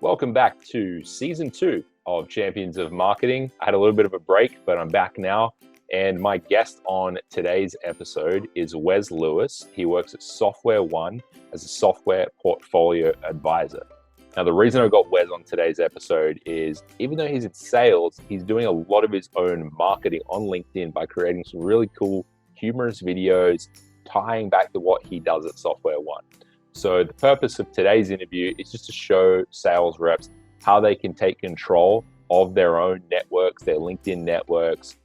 Welcome back to season 2 of Champions of Marketing. I had a little bit of a break, but I'm back now. And my guest on today's episode is Wes Lewis. He works at Software One as a software portfolio advisor. Now, the reason I got Wes on today's episode is even though he's in sales, he's doing a lot of his own marketing on LinkedIn by creating some really cool, humorous videos tying back to what he does at Software One. So the purpose of today's interview is just to show sales reps how they can take control of their own networks, their LinkedIn networks,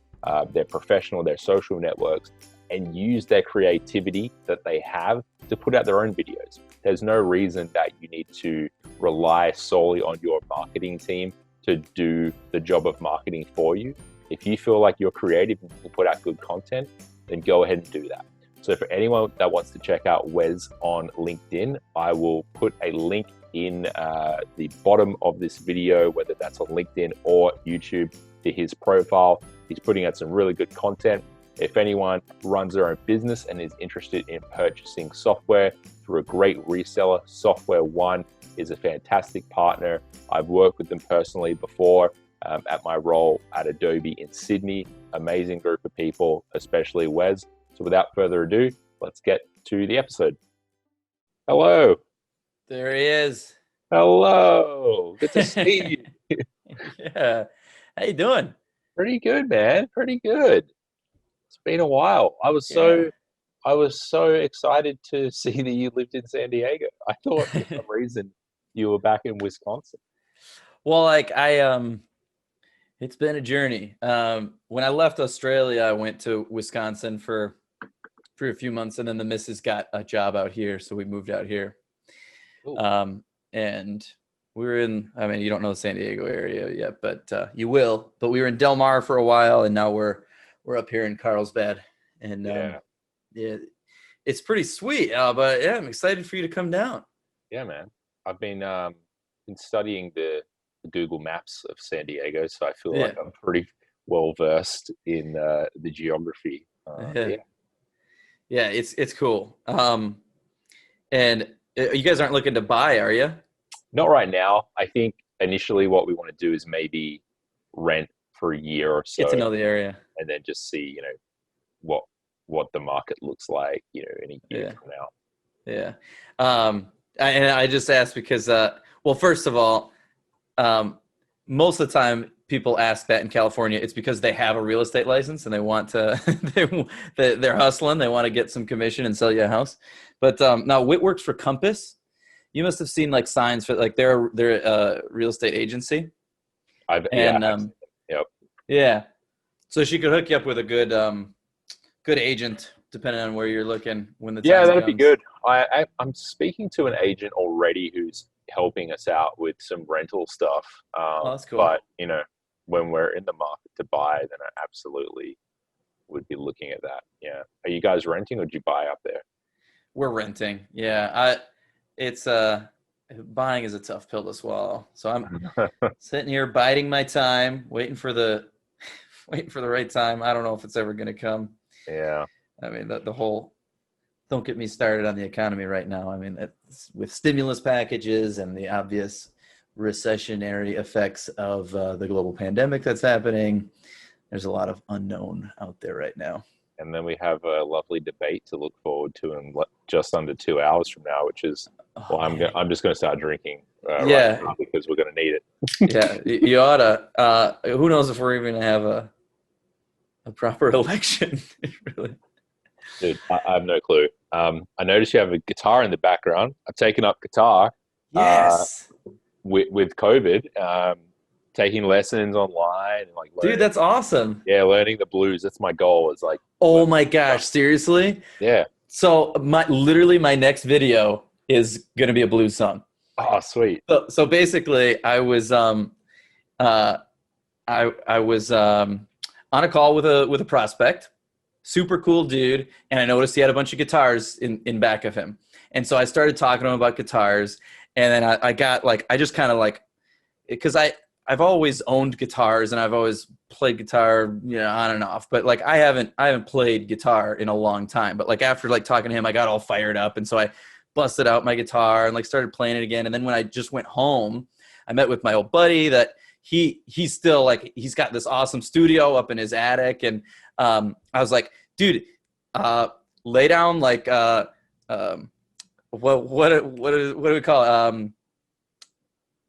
their professional, their social networks, and use their creativity that they have to put out their own videos. There's no reason that you need to rely solely on your marketing team to do the job of marketing for you. If you feel like you're creative and can put out good content, then go ahead and do that. So for anyone that wants to check out Wes on LinkedIn, I will put a link in the bottom of this video, whether that's on LinkedIn or YouTube, to his profile. He's putting out some really good content. If anyone runs their own business and is interested in purchasing software through a great reseller, Software One is a fantastic partner. I've worked with them personally before at my role at Adobe in Sydney. Amazing group of people, especially Wes. So without further ado, let's get to the episode. Hello. There he is. Hello. Good to see you. Yeah. How you doing? Pretty good, man. Pretty good. It's been a while. I was so excited to see that you lived in San Diego. I thought for some reason you were back in Wisconsin. Well, it's been a journey. When I left Australia, I went to Wisconsin for a few months, and then the missus got a job out here, so we moved out here. And we were in, you don't know the San Diego area yet, but you will. But we were in Del Mar for a while, and now we're up here in Carlsbad. And yeah, it's pretty sweet. But yeah, I'm excited for you to come down. Yeah, man. I've been studying the Google Maps of San Diego, so I feel like I'm pretty well versed in the geography. Yeah, it's cool. And you guys aren't looking to buy, are you? Not right now. I think initially what we want to do is maybe rent for a year or so. Get to know the area. And then just see, what the market looks like, in a year from now. Yeah. And I just asked because, well, first of all, most of the time people ask that in California, it's because they have a real estate license and they want to, they're hustling. They want to get some commission and sell you a house. But now Whit works for Compass. You must have seen signs for they're a real estate agency. Yep. Yeah. So she could hook you up with a good agent, depending on where you're looking when the time that'd comes. be good. I'm speaking to an agent already who's helping us out with some rental stuff. That's cool. But when we're in the market to buy, then I absolutely would be looking at that. Yeah. Are you guys renting or did you buy up there? We're renting. Yeah. Buying is a tough pill to swallow. So I'm sitting here biding my time, waiting for the right time. I don't know if it's ever going to come. Yeah. The whole, don't get me started on the economy right now. With stimulus packages and the obvious recessionary effects of the global pandemic that's happening, there's a lot of unknown out there right now. And then we have a lovely debate to look forward to in just under 2 hours from now, which is, I'm just going to start drinking right now because we're going to need it. Yeah, you ought to. Who knows if we're even going to have a proper election, really. Dude, I have no clue. I noticed you have a guitar in the background. I've taken up guitar. Yes. With COVID, taking lessons online. Dude, that's awesome. Yeah, learning the blues. That's my goal. Is oh my gosh, seriously? Yeah. So my next video is going to be a blues song. Oh, sweet. So basically, I was on a call with a prospect, super cool dude, and I noticed he had a bunch of guitars in back of him. And so I started talking to him about guitars, and then I got I just kind of because I've always owned guitars and I've always played guitar, on and off, but I haven't played guitar in a long time. But after talking to him, I got all fired up, and so I busted out my guitar and started playing it again. And then when I just went home, I met with my old buddy that he's still like, he's got this awesome studio up in his attic. And I was like, dude, lay down like, what do we call it?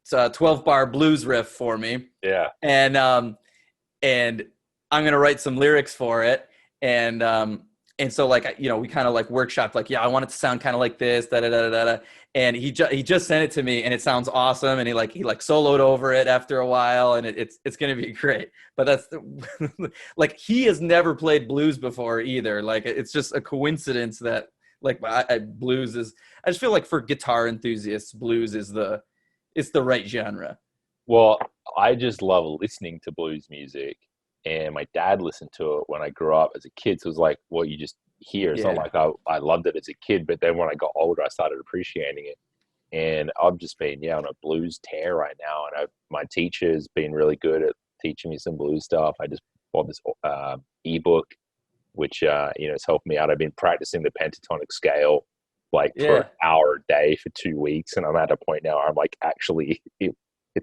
It's a 12-bar blues riff for me. Yeah. And I'm going to write some lyrics for it. And so like, you know, we kind of like workshopped, like, yeah, I want it to sound kind of like this, da da da da da. And he just sent it to me, and it sounds awesome. And he soloed over it after a while, and it's going to be great. But that's like, he has never played blues before either. Like, it's just a coincidence that like blues is, I just feel like for guitar enthusiasts, blues is it's the right genre. Well, I just love listening to blues music. And my dad listened to it when I grew up as a kid. So it was like what you just hear. It's not like I loved it as a kid, but then when I got older, I started appreciating it. And I've just been, on a blues tear right now. And my teacher's been really good at teaching me some blues stuff. I just bought this ebook, which, has helped me out. I've been practicing the pentatonic scale for an hour a day for 2 weeks. And I'm at a point now where I'm like, actually, it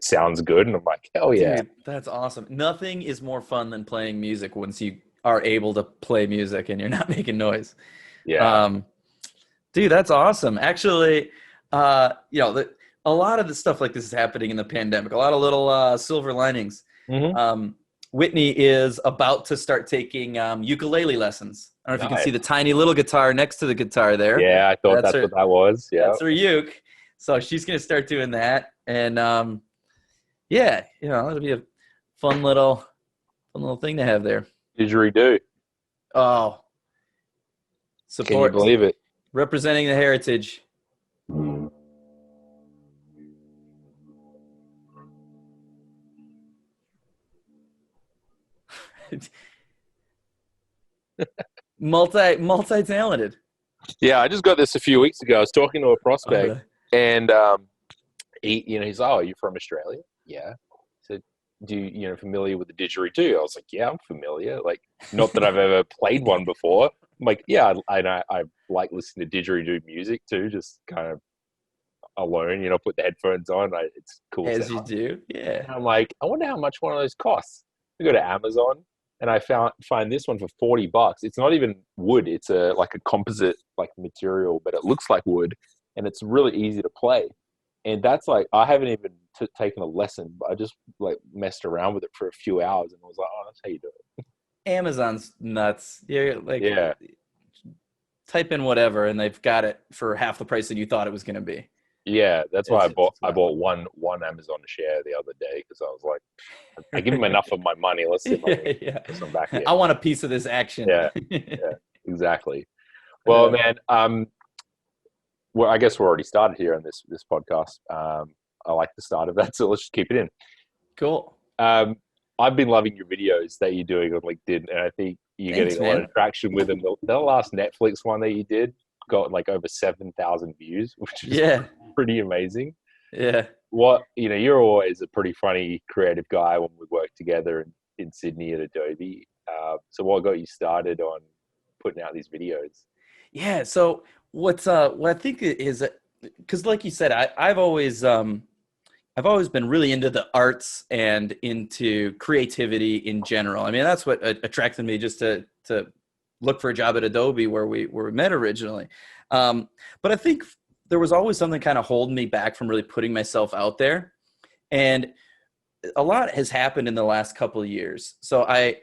sounds good. And I'm like, hell yeah. Dude, that's awesome. Nothing is more fun than playing music once you are able to play music and you're not making noise. Yeah. Dude, that's awesome. Actually, a lot of the stuff like this is happening in the pandemic. A lot of little silver linings. Mm-hmm. Whitney is about to start taking ukulele lessons. I don't know if you can see the tiny little guitar next to the guitar there. Yeah, I thought that's what that was. Yeah. That's her uke. So she's going to start doing that. And it'll be a fun little thing to have there. Didgeridoo. Oh, support. Can you believe it? Representing the heritage. Multi-talented. Yeah, I just got this a few weeks ago. I was talking to a prospect, and he's like, "Oh, are you from Australia?" Yeah. So, do you familiar with the didgeridoo? I was like, "Yeah, I'm familiar. Like, not that I've ever played one before." I'm like, "Yeah, I like listening to didgeridoo music too, just kind of alone. Put the headphones on. It's cool as sound. You do, yeah." And I'm like, I wonder how much one of those costs. I go to Amazon, and I find this one for $40. It's not even wood. It's a composite material, but it looks like wood, and it's really easy to play. And that's like, I haven't even taken a lesson, but I just messed around with it for a few hours, and I was like, oh, that's how you do it. Amazon's nuts. Type in whatever, and they've got it for half the price that you thought it was going to be. Yeah, that's why I bought one Amazon share the other day, because I was like, I give them enough of my money. Let's see if I can some back here. I want a piece of this action. Yeah, exactly. Well, man, well, I guess we're already started here on this podcast. I like the start of that, so let's just keep it in. Cool. I've been loving your videos that you're doing on LinkedIn, and I think you're getting a lot of traction with them. The last Netflix one that you did got over 7,000 views, which is pretty amazing. Yeah. You're always a pretty funny, creative guy when we work together in Sydney at Adobe. So what got you started on putting out these videos? Yeah. So what I think is, because like you said, I've always been really into the arts and into creativity in general. I mean, that's what attracted me just to look for a job at Adobe where we met originally. But I think there was always something kind of holding me back from really putting myself out there. And a lot has happened in the last couple of years. So I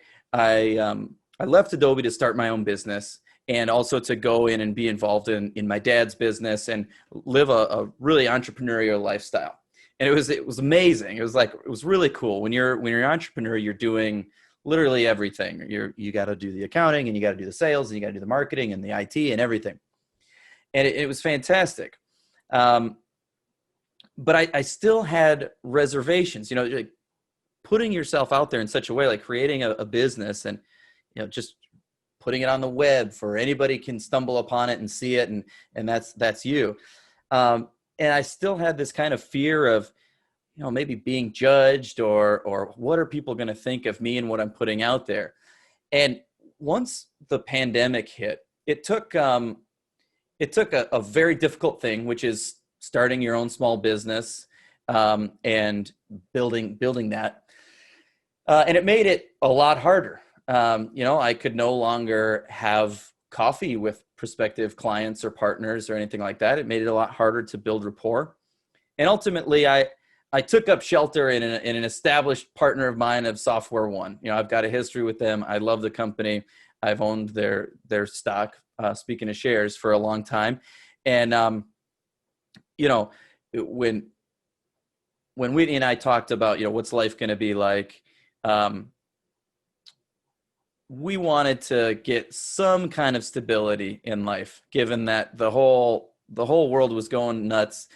left Adobe to start my own business, and also to go in and be involved in my dad's business and live a really entrepreneurial lifestyle. And it was amazing. It was really cool. When you're an entrepreneur, you're doing literally everything. You got to do the accounting, and you got to do the sales, and you got to do the marketing and the IT and everything. And it was fantastic. But I still had reservations, putting yourself out there in such a way, like creating a business and, just putting it on the web for anybody can stumble upon it and see it. And that's you. And I still had this kind of fear of, maybe being judged or what are people going to think of me and what I'm putting out there. And once the pandemic hit, it took a very difficult thing, which is starting your own small business, and building that. And it made it a lot harder. I could no longer have coffee with prospective clients or partners or anything like that. It made it a lot harder to build rapport. And ultimately, I took up shelter in an established partner of mine of Software One. I've got a history with them. I love the company. I've owned their stock, speaking of shares, for a long time. And, when Whitney and I talked about, what's life going to be like, we wanted to get some kind of stability in life, given that the whole world was going nuts.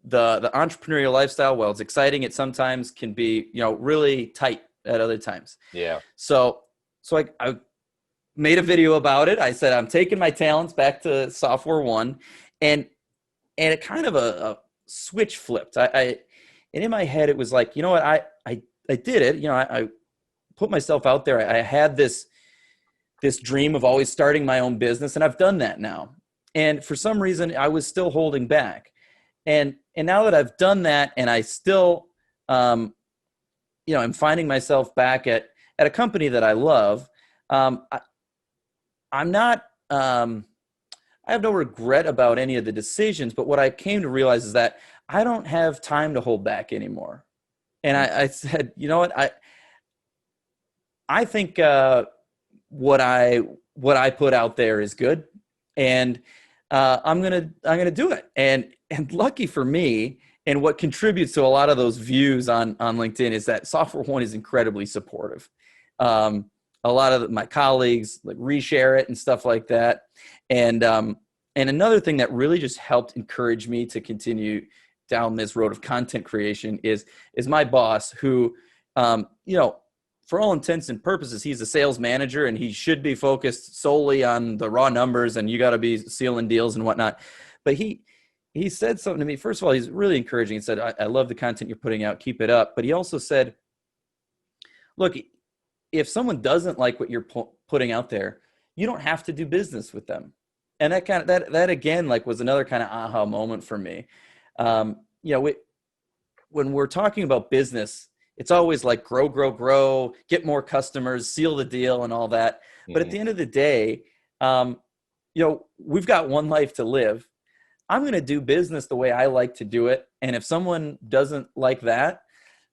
The entrepreneurial lifestyle, while it's exciting, it sometimes can be, really tight at other times. Yeah. So I made a video about it. I said, I'm taking my talents back to Software One, and it kind of a switch flipped. And in my head, it was like, you know what, I did it. I put myself out there. I had this dream of always starting my own business, and I've done that now. And for some reason, I was still holding back. And now that I've done that, and I still, I'm finding myself back at a company that I love. I'm not, I have no regret about any of the decisions, but what I came to realize is that I don't have time to hold back anymore. And I said, you know what, I think what I put out there is good, and I'm gonna do it. And lucky for me, and what contributes to a lot of those views on LinkedIn is that Software One is incredibly supportive. A lot of my colleagues like reshare it and stuff like that. And another thing that really just helped encourage me to continue down this road of content creation is my boss, who, for all intents and purposes, he's a sales manager, and he should be focused solely on the raw numbers, and you got to be sealing deals and whatnot. But he said something to me. First of all, he's really encouraging. He said, I love the content you're putting out. Keep it up. But he also said, look, if someone doesn't like what you're putting out there, you don't have to do business with them. And that again, like, was another kind of aha moment for me. When we're talking about business, it's always like grow, get more customers, seal the deal, and all that. But at the end of the day, we've got one life to live. I'm going to do business the way I like to do it. And if someone doesn't like that,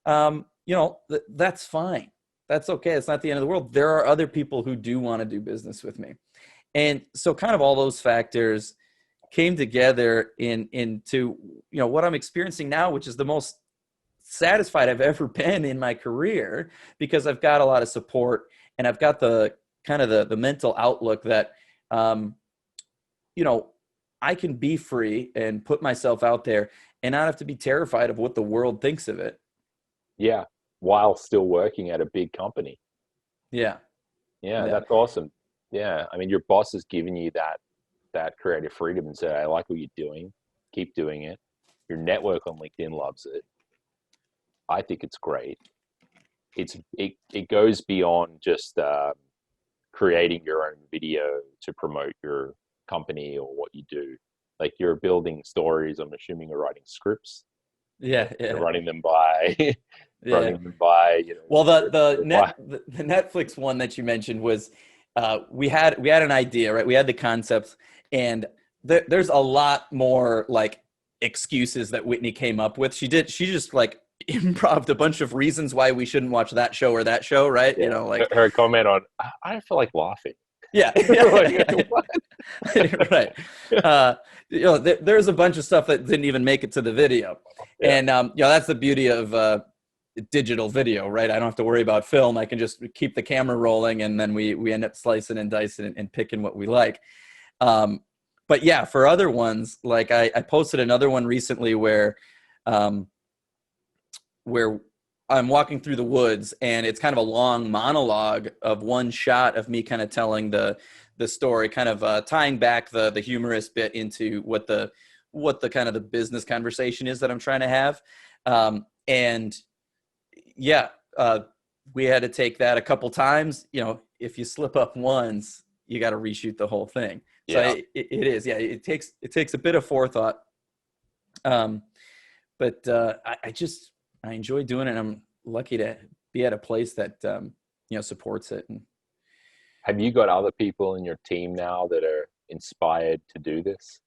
that's fine. That's okay. It's not the end of the world. There are other people who do want to do business with me. And so kind of all those factors came together into, what I'm experiencing now, which is the most satisfied I've ever been in my career, because I've got a lot of support, and I've got the kind of the mental outlook that, I can be free and put myself out there and not have to be terrified of what the world thinks of it. Yeah. While still working at a big company. Yeah. That's awesome. Yeah. I mean, your boss has given you that creative freedom and said, I like what you're doing. Keep doing it. Your network on LinkedIn loves it. I think it's great. It goes beyond just creating your own video to promote your company or what you do. Like, you're building stories. I'm assuming you're writing scripts. Yeah. You're running them by Yeah. Well, the Netflix one that you mentioned was, we had an idea, right? We had the concepts, and there's a lot more like excuses that Whitney came up with. She just like improved a bunch of reasons why we shouldn't watch that show or that show, right? Yeah. Like her comment on, I feel like laughing. Yeah. Like, what? Right. There's a bunch of stuff that didn't even make it to the video. Yeah. And, that's the beauty of digital video, right? I don't have to worry about film. I can just keep the camera rolling, and then we end up slicing and dicing and picking what we like. But yeah, for other ones, like I posted another one recently where I'm walking through the woods, and it's kind of a long monologue of one shot of me kind of telling the story, kind of tying back the humorous bit into what the kind of the business conversation is that I'm trying to have. We had to take that a couple times. If you slip up once, you got to reshoot the whole thing. So it is. Yeah, it takes a bit of forethought. Um, but I enjoy doing it. I'm lucky to be at a place that, supports it. And Have you got other people in your team now that are inspired to do this?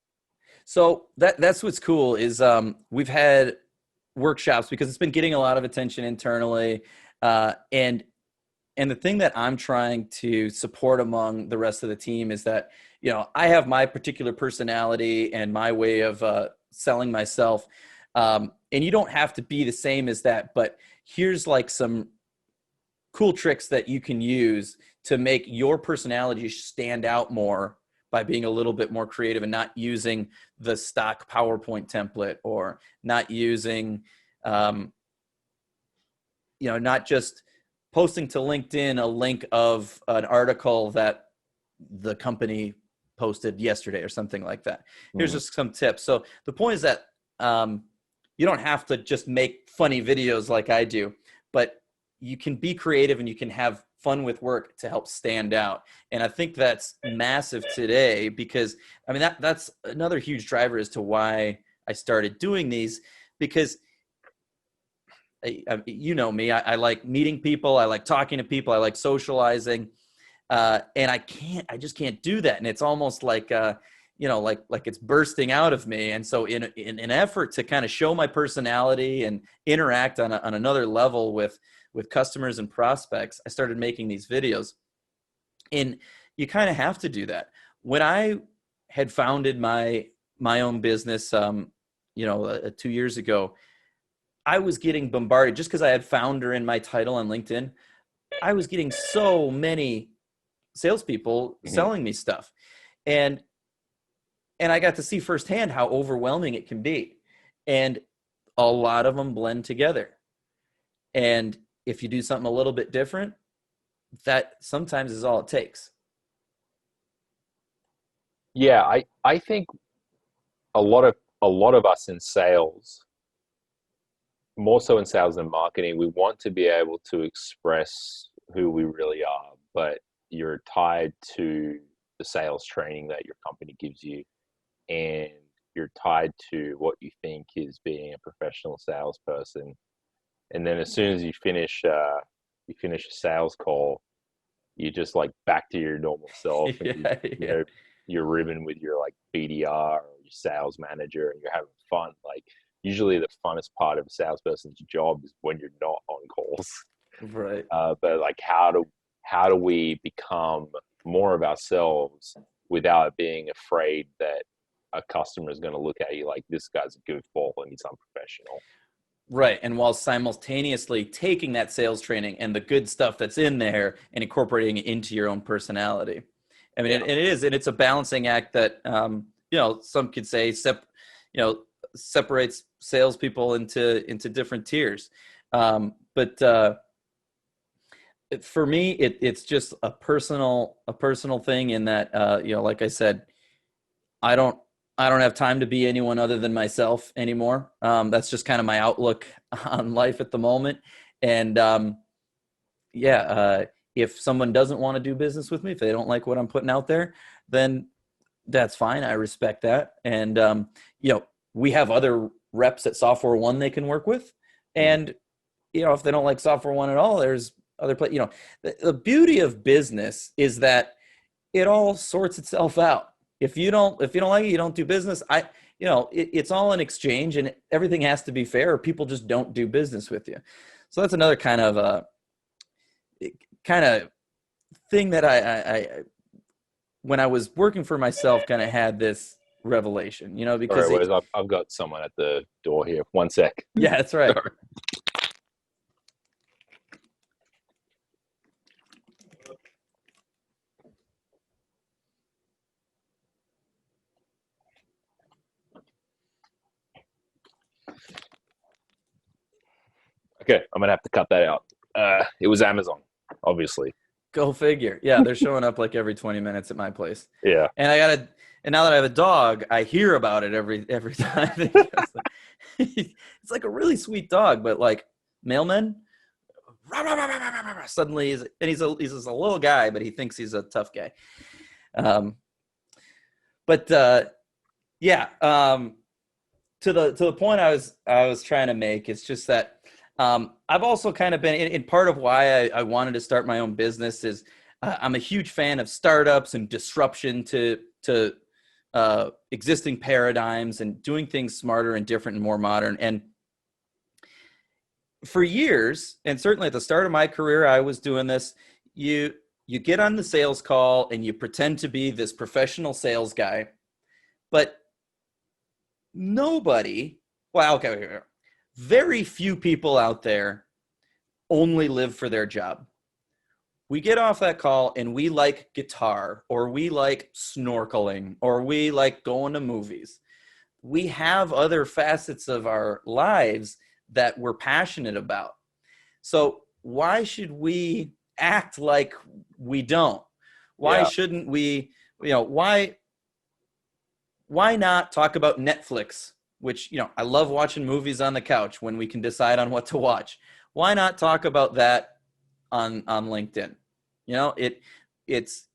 so that's what's cool is we've had workshops because it's been getting a lot of attention internally. And the thing that I'm trying to support among the rest of the team is that, I have my particular personality and my way of selling myself. And you don't have to be the same as that, but here's like some cool tricks that you can use to make your personality stand out more by being a little bit more creative and not using the stock PowerPoint template, or not using, not just posting to LinkedIn a link of an article that the company posted yesterday or something like that. Here's just some tips. So the point is that you don't have to just make funny videos like I do, but you can be creative and you can have fun with work to help stand out. And I think that's massive today because, I mean, that's another huge driver as to why I started doing these, because you know me, I like meeting people. I like talking to people. I like socializing. And I just can't do that. And it's almost like, like it's bursting out of me. And so in an effort to kind of show my personality and interact on another level with customers and prospects, I started making these videos. And you kind of have to do that. When I had founded my own business, 2 years ago, I was getting bombarded just because I had founder in my title on LinkedIn. I was getting so many salespeople selling me stuff. And I got to see firsthand how overwhelming it can be. And a lot of them blend together. And if you do something a little bit different, that sometimes is all it takes. Yeah, I think a lot of us in sales, more so in sales and marketing, we want to be able to express who we really are, but you're tied to the sales training that your company gives you, and you're tied to what you think is being a professional salesperson. And then as soon as you finish a sales call, you just like back to your normal self, and Yeah. you're ribbing with your like BDR or your sales manager, and you're having fun. Like usually the funnest part of a salesperson's job is when you're not on calls. Right. But like how do we become more of ourselves without being afraid that a customer is going to look at you like this guy's a goofball and he's unprofessional? Right. And while simultaneously taking that sales training and the good stuff that's in there and incorporating it into your own personality. I mean, Yeah. it is, and it's a balancing act that, some could say, separates salespeople into different tiers. But for me, it's just a personal thing in that, like I said, I don't have time to be anyone other than myself anymore. That's just kind of my outlook on life at the moment. And if someone doesn't want to do business with me, if they don't like what I'm putting out there, then that's fine. I respect that. And we have other reps at Software One they can work with. And if they don't like Software One at all, there's other the beauty of business is that it all sorts itself out. If you don't like it, you don't do business. It's all an exchange, and everything has to be fair, or people just don't do business with you. So that's another kind of thing that I when I was working for myself, kind of had this revelation, because All right, Wes, I've got someone at the door here. One sec. Yeah, that's right. Sorry. Okay, I'm gonna have to cut that out. It was Amazon, obviously. Go figure. Yeah, they're showing up like every 20 minutes at my place. Yeah. And now that I have a dog, I hear about it every time. It's like a really sweet dog, but like mailmen, suddenly he's just a little guy, but he thinks he's a tough guy. But yeah. to the point I was trying to make, it's just that I've also kind of been in part of why I wanted to start my own business is I'm a huge fan of startups and disruption to existing paradigms and doing things smarter and different and more modern. And for years, and certainly at the start of my career, I was doing this. You get on the sales call and you pretend to be this professional sales guy, but nobody, well, okay, very few people out there only live for their job. We get off that call and we like guitar, or we like snorkeling, or we like going to movies. We have other facets of our lives that we're passionate about. So why should we act like we don't? Why shouldn't we, why not talk about Netflix, which, I love watching movies on the couch when we can decide on what to watch. Why not talk about that on LinkedIn? It's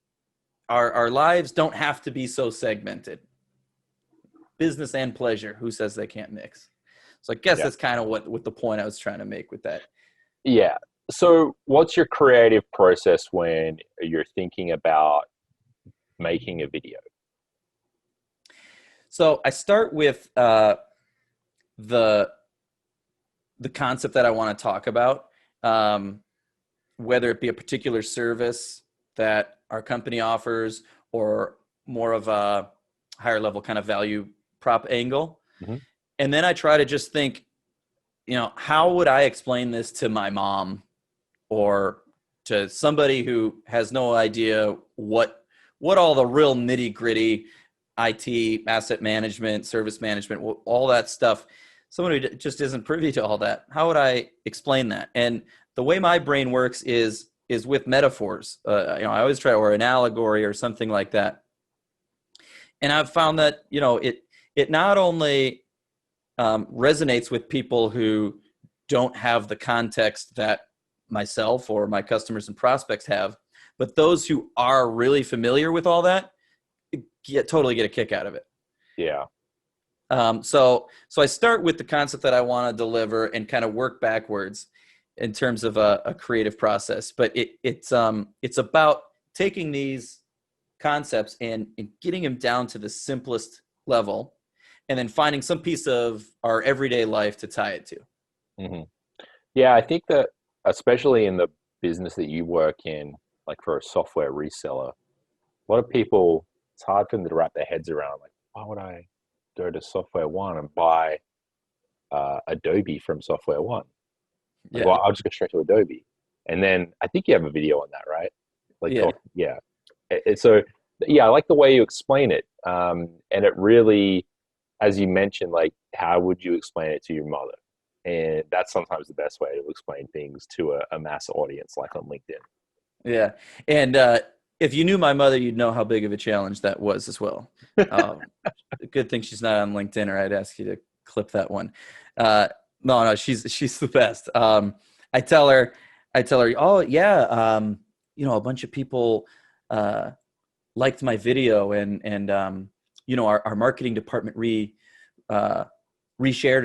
our lives don't have to be so segmented. Business and pleasure, who says they can't mix? So I guess that's kind of what the point I was trying to make with that. Yeah. So what's your creative process when you're thinking about making a video? So I start with the concept that I want to talk about, whether it be a particular service that our company offers or more of a higher level kind of value prop angle. Mm-hmm. And then I try to just think, how would I explain this to my mom or to somebody who has no idea what all the real nitty gritty IT, asset management, service management, all that stuff, someone who just isn't privy to all that. How would I explain that? And the way my brain works is with metaphors. I always try, or an allegory or something like that. And I've found that, it not only resonates with people who don't have the context that myself or my customers and prospects have, but those who are really familiar with all that totally get a kick out of it. Yeah. So I start with the concept that I want to deliver and kind of work backwards in terms of a creative process. But it's about taking these concepts and getting them down to the simplest level, and then finding some piece of our everyday life to tie it to. Mm-hmm. Yeah, I think that especially in the business that you work in, like for a software reseller, a lot of people, it's hard for them to wrap their heads around, like, why would I go to Software One and buy Adobe from Software One? Like, well, I'll just go straight to Adobe. And then I think you have a video on that, right? So, I like the way you explain it. And it really, as you mentioned, like, how would you explain it to your mother? And that's sometimes the best way to explain things to a mass audience, like on LinkedIn. Yeah. And if you knew my mother, you'd know how big of a challenge that was as well. Good thing she's not on LinkedIn, or I'd ask you to clip that one. No, she's the best. I tell her, oh yeah, a bunch of people liked my video, and our marketing department reshared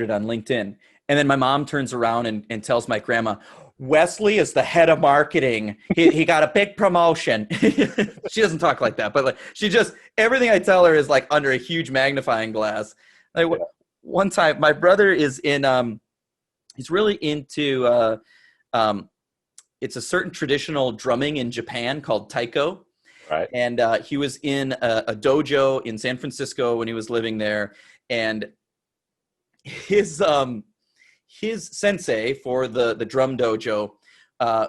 it on LinkedIn. And then my mom turns around and tells my grandma, Wesley is the head of marketing. He got a big promotion. She doesn't talk like that, but like everything I tell her is like under a huge magnifying glass. Like, one time, my brother is he's really into it's a certain traditional drumming in Japan called taiko. Right. And he was in a dojo in San Francisco when he was living there, and his sensei for the drum dojo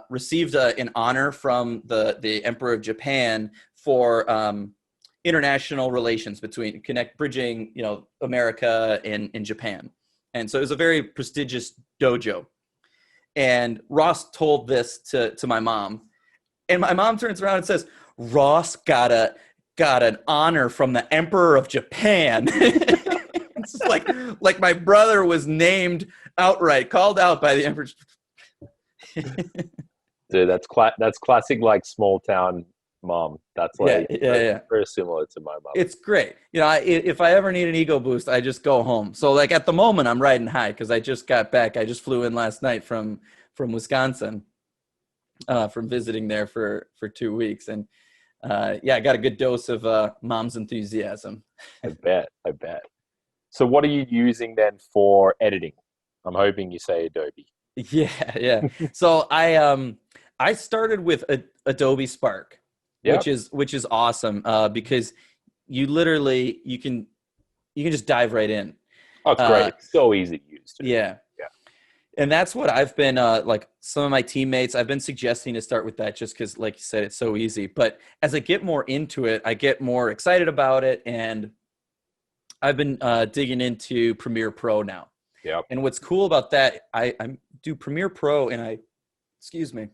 received an honor from the Emperor of Japan for international relations bridging America and Japan. And so it was a very prestigious dojo. And Ross told this to my mom, and my mom turns around and says, Ross got an honor from the Emperor of Japan. It's like my brother was named outright, called out by the Emperor. Dude, that's classic, like, small town mom. That's Yeah, like yeah, yeah. very similar to my mom. It's great. If I ever need an ego boost, I just go home. So like at the moment, I'm riding high because I just got back. I just flew in last night from Wisconsin, from visiting there for 2 weeks, and yeah, I got a good dose of mom's enthusiasm. I bet. I bet. So what are you using then for editing? I'm hoping you say Adobe. Yeah, yeah. So I started with Adobe Spark, Yep. which is awesome because you can just dive right in. Oh, it's great. Uh, It's so easy to use too. yeah. Yeah. And that's what I've been like some of my teammates, I've been suggesting to start with that just because, like you said, it's so easy. But as I get more into it, I get more excited about it. And I've been digging into Premiere Pro now. Yep. And what's cool about that, I do Premiere Pro and excuse me,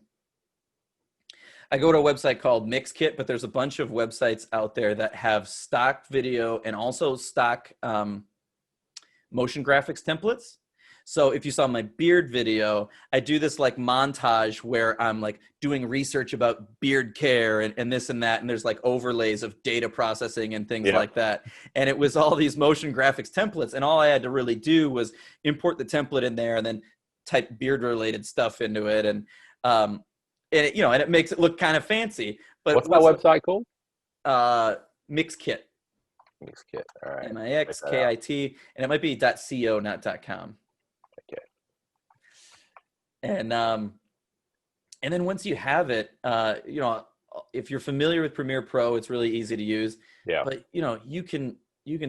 I go to a website called Mixkit, but there's a bunch of websites out there that have stock video and also stock motion graphics templates. So if you saw my beard video, I do this like montage where I'm like doing research about beard care and this and that. And there's like overlays of data processing and things Yeah. like that. And it was all these motion graphics templates. And all I had to really do was import the template in there and then type beard related stuff into it. And it makes it look kind of fancy. But What's that website called? Mixkit, Mixkit. All right. Mixkit, and it might be .co, not .com. Okay. And then once you have it, if you're familiar with Premiere Pro, it's really easy to use. Yeah. But you can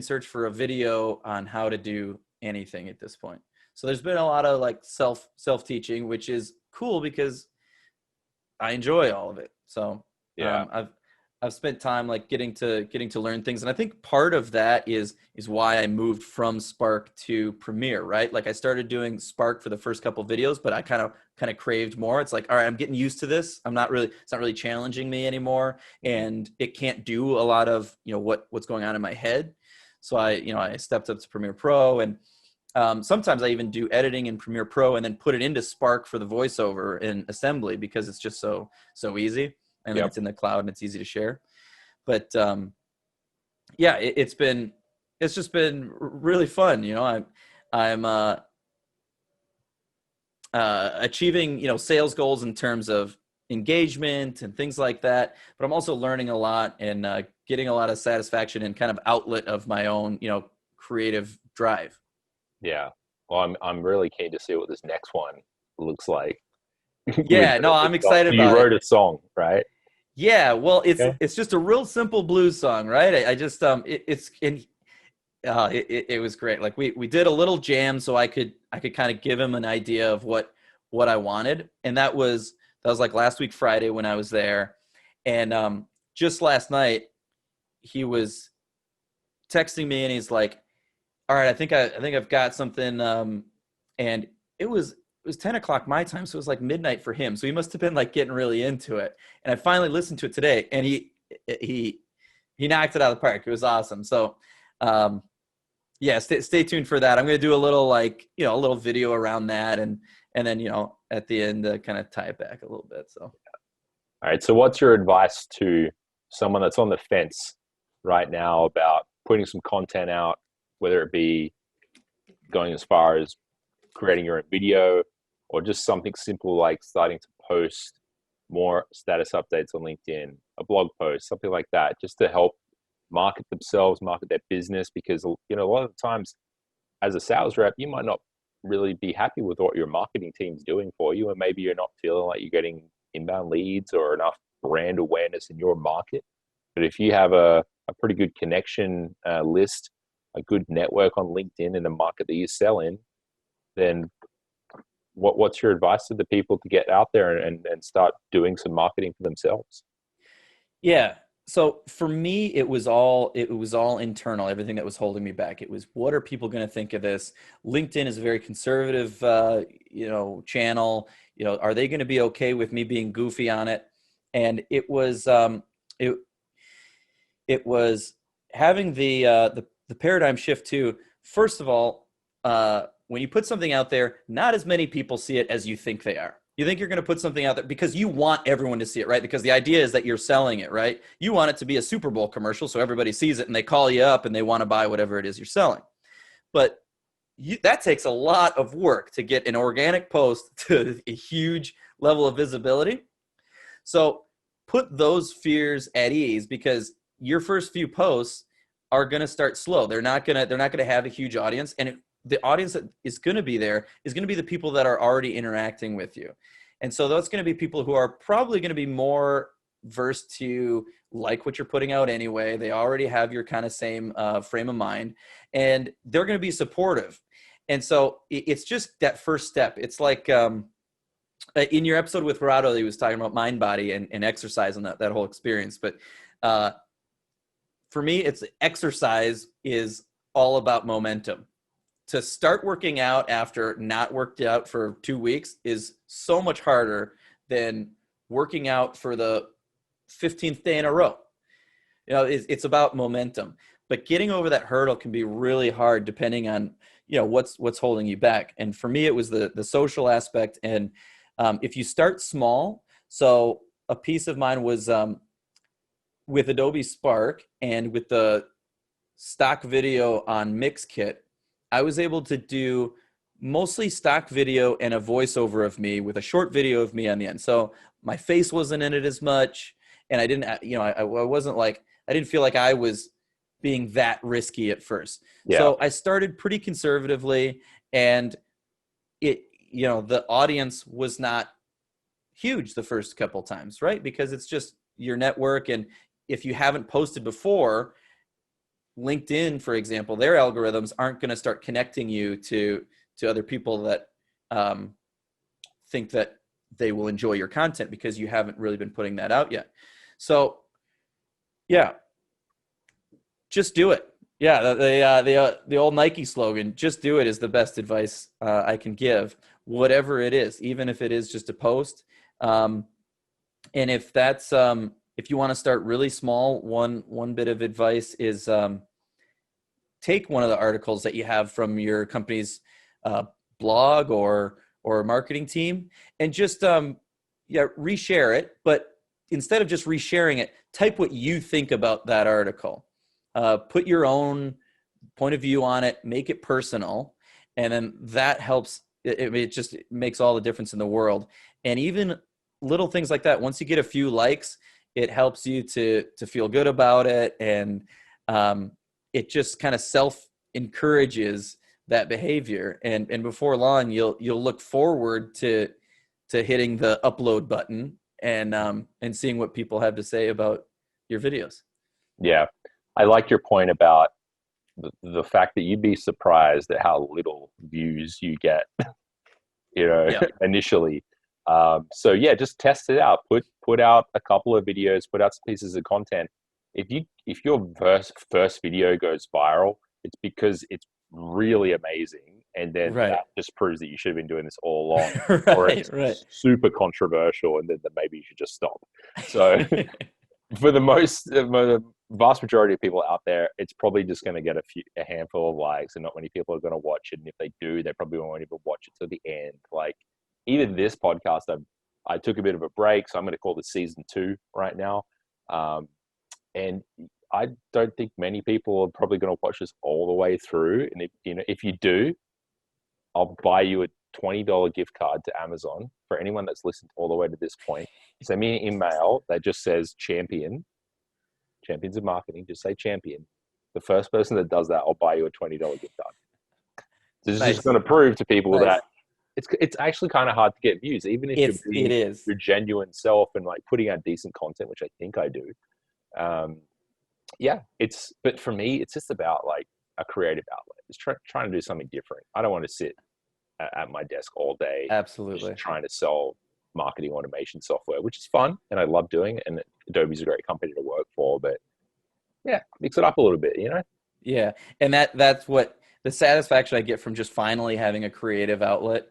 search for a video on how to do anything at this point. So there's been a lot of like self teaching, which is cool because I enjoy all of it. So Yeah. I've spent time like getting to learn things, and I think part of that is why I moved from Spark to Premiere, right? Like I started doing Spark for the first couple videos, but I kind of craved more. It's like, all right, I'm getting used to this. It's not really challenging me anymore, and it can't do a lot of what's going on in my head. So I stepped up to Premiere Pro, and sometimes I even do editing in Premiere Pro and then put it into Spark for the voiceover in Assembly because it's just so easy. And then it's in the cloud and it's easy to share. But yeah, it's just been really fun. I'm achieving sales goals in terms of engagement and things like that. But I'm also learning a lot and getting a lot of satisfaction and kind of outlet of my own creative drive. Yeah. Well, I'm really keen to see what this next one looks like. Yeah, no, I'm excited You about it. wrote a song, right? Yeah, well, Okay. it's just a real simple blues song, right? I just it was great. Like we did a little jam so I could kind of give him an idea of what I wanted, and that was like last week Friday when I was there, and just last night he was texting me and he's like, all right, I think I've got something, and it was 10 o'clock my time, so it was like midnight for him. So he must have been like getting really into it. And I finally listened to it today, and he knocked it out of the park. It was awesome. So yeah, stay tuned for that. I'm gonna do a little a little video around that, and then at the end kind of tie it back a little bit. So All right. So what's your advice to someone that's on the fence right now about putting some content out, whether it be going as far as creating your own video or just something simple like starting to post more status updates on LinkedIn, a blog post, something like that, just to help market themselves, market their business? Because a lot of the times as a sales rep, you might not really be happy with what your marketing team's doing for you, and maybe you're not feeling like you're getting inbound leads or enough brand awareness in your market. But if you have a pretty good connection list, a good network on LinkedIn in the market that you sell in, then what's your advice to the people to get out there and start doing some marketing for themselves? yeah. So for me, it was all internal. Everything that was holding me back. It was, what are people going to think of this? LinkedIn is a very conservative, channel. Are they going to be okay with me being goofy on it? And it was having the paradigm shift too. First of all, when you put something out there, not as many people see it as you think they are. You think you're going to put something out there because you want everyone to see it, right? Because the idea is that you're selling it, right? You want it to be a Super Bowl commercial so everybody sees it and they call you up and they want to buy whatever it is you're selling. But that takes a lot of work to get an organic post to a huge level of visibility. So put those fears at ease, because your first few posts are going to start slow. They're not going to have a huge audience, and the audience that is going to be there is going to be the people that are already interacting with you. And so that's going to be people who are probably going to be more versed to like what you're putting out anyway. They already have your kind of same frame of mind, and they're going to be supportive. And so it's just that first step. It's like in your episode with Corrado, he was talking about mind, body, and exercise and that whole experience. But for me, it's exercise is all about momentum. To start working out after not worked out for 2 weeks is so much harder than working out for the 15th day in a row. You know, it's about momentum, but getting over that hurdle can be really hard depending on, you know, what's holding you back. And for me, it was the social aspect. And if you start small, so a piece of mine was with Adobe Spark and with the stock video on Mixkit, I was able to do mostly stock video and a voiceover of me with a short video of me on the end. So my face wasn't in it as much, and I didn't, you know, I wasn't like, I didn't feel like I was being that risky at first. Yeah. So I started pretty conservatively, and it, you know, the audience was not huge the first couple times, right? Because it's just your network, and if you haven't posted before, LinkedIn, for example, their algorithms aren't going to start connecting you to other people that think that they will enjoy your content because you haven't really been putting that out yet. So, yeah, just do it. Yeah, the old Nike slogan, "Just do it," is the best advice I can give. Whatever it is, even if it is just a post, and if that's if you want to start really small, one bit of advice is take one of the articles that you have from your company's blog or marketing team and just reshare it. But instead of just resharing it, type what you think about that article. Put your own point of view on it, make it personal, and then that helps. It just makes all the difference in the world. And even little things like that, once you get a few likes, it helps you to feel good about it, and it just kind of self-encourages that behavior. And before long, you'll look forward to hitting the upload button and seeing what people have to say about your videos. Yeah. I like your point about the fact that you'd be surprised at how little views you get, you know, initially. So yeah, just test it out. Put out a couple of videos, put out some pieces of content. If your first video goes viral, it's because it's really amazing, and then that just proves that you should have been doing this all along, or it's super controversial, and then maybe you should just stop. So for the vast majority of people out there, it's probably just going to get a handful of likes, and not many people are going to watch it. And if they do, they probably won't even watch it to the end. Like even this podcast, I took a bit of a break, so I'm going to call this season 2 right now. And I don't think many people are probably going to watch this all the way through. And if you do, I'll buy you a $20 gift card to Amazon for anyone that's listened all the way to this point. Send me an email that just says champions of marketing. Just say champion. The first person that does that, I'll buy you a $20 gift card. This is just going to prove to people that it's actually kind of hard to get views, even if you're being your genuine self and like putting out decent content, which I think I do. But for me, it's just about like a creative outlet. It's trying to do something different. I don't want to sit at my desk all day. Absolutely. Just trying to sell marketing automation software, which is fun and I love doing it. And Adobe's a great company to work for, but yeah, mix it up a little bit, you know? Yeah. And that's what the satisfaction I get from just finally having a creative outlet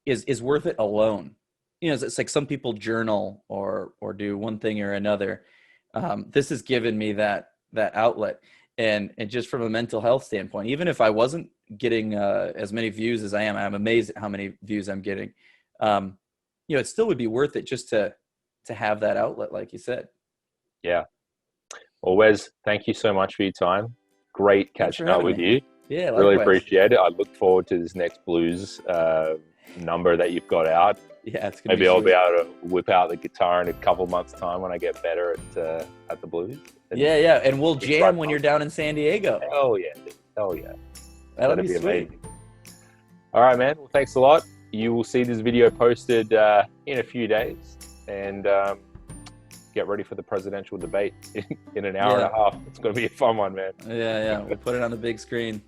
is worth it alone. You know, it's like some people journal or do one thing or another. This has given me that outlet, and just from a mental health standpoint, even if I wasn't getting as many views as I am, I'm amazed at how many views I'm getting. It still would be worth it just to have that outlet, like you said. Yeah. Well, Wes, thank you so much for your time. Great catching up with you. Yeah, likewise. Really appreciate it. I look forward to this next blues number that you've got out. Yeah, it's gonna Maybe I'll be able to whip out the guitar in a couple months' time when I get better at the blues. Yeah, and we'll jam when you're down in San Diego. Hell yeah, dude. Hell yeah. That'd be sweet. Amazing. All right, man. Well, thanks a lot. You will see this video posted in a few days, and get ready for the presidential debate in an hour and a half. It's going to be a fun one, man. Yeah. We'll put it on the big screen.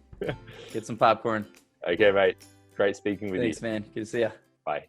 Get some popcorn. Okay, mate. Great speaking with you. Thanks, man. Good to see ya. Bye.